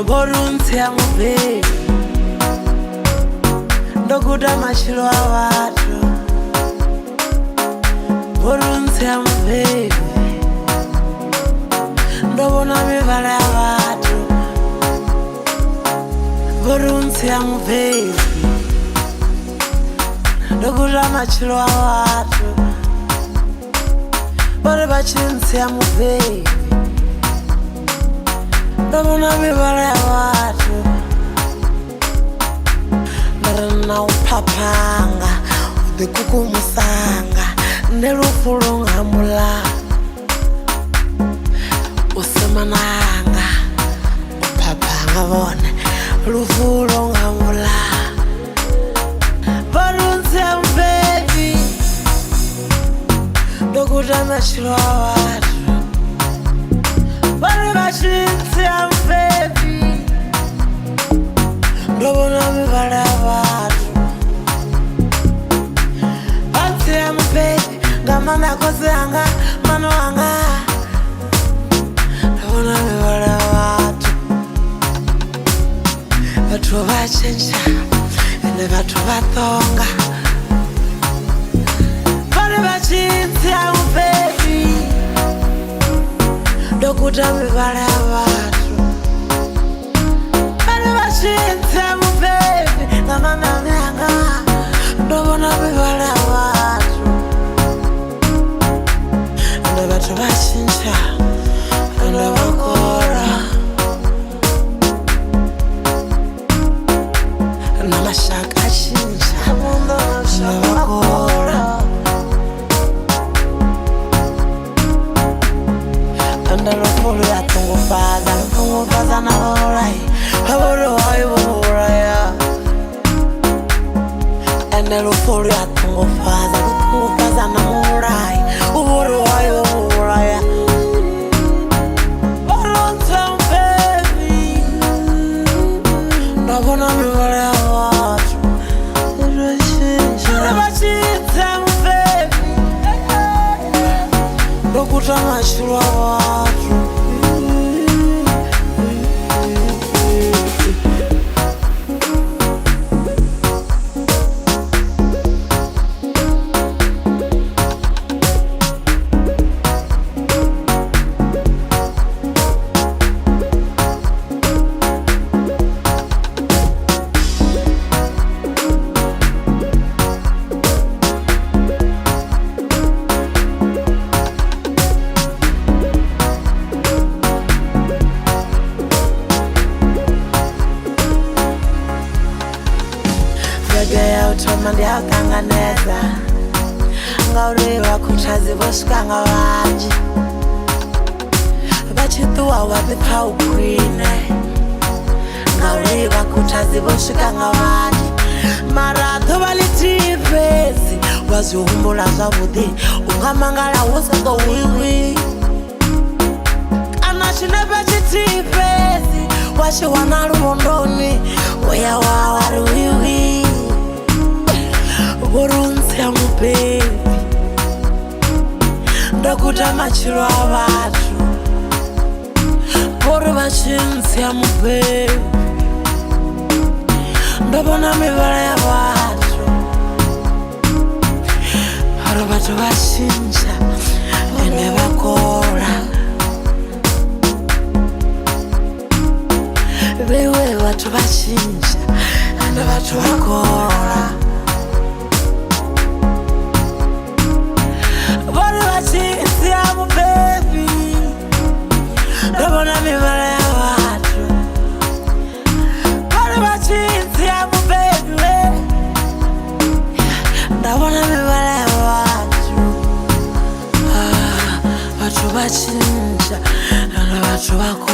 Borunzi ya mubebi ndokuda machilo a watu. Borunzi ya mubebi ndobona mibala ya watu. Borunzi ya mubebi ndokuda machilo a watu. Bore bachinzi ya mubebi ndobona mibala ya watu. Ndarana upapanga udekukumusanga nelufulunga mula usemananga upapanga bone lufulunga mula. Borunzi ya mubebi ndokuda machilo a watu. Bore bachinzi ya mubebi ndobona mibala ya watu. Banzi ya mubebi ngamama yakoze yanga mano wanga ndobona mibala ya watu. Batu bachenja ene batu batonga. Bore bachinzi ya mubebi ndokuda mibala ya watu. Bore bachinzi ya mubebi ngamama yanga ndobona mibala ya watu. Ene batu bachinja ene bakora namashaka achinja ene bakora. Ende lufulu yatungufaza na orai aboro wayo boraya. Ende lufulu yatungufaza na orai aboro wayo boraya. Borunzi ya mubebi ndobona mibala ya watu. Bore bachinzi ya mubebi ndokuda machilo a watu. Vegea utoma ndiakanganeza ngauriwa kutazi voshikanga vanji vachituwa wapitha ukwine. Ngauriwa kutazi voshikanga vanji maratho valitipesi wazvihumbula zvavudi ungamangala usako wiwi. Kana chinepe chitipesi wachiwana ruvondoni uya wawari wiwi. Borunzi ya mubebi ndokuda machilo a watu. Bore bachinzi ya mubebi ndobona mibala ya watu. Bore batu bachinja ene bakora. Bewe batu bachinja ene batu bakora. Bore bachinzi ya mubebi ndobona mibala ya watu. Bore bachinzi ya mubebi ndobona mibala ya watu. Batu bachinja ene batu bakora.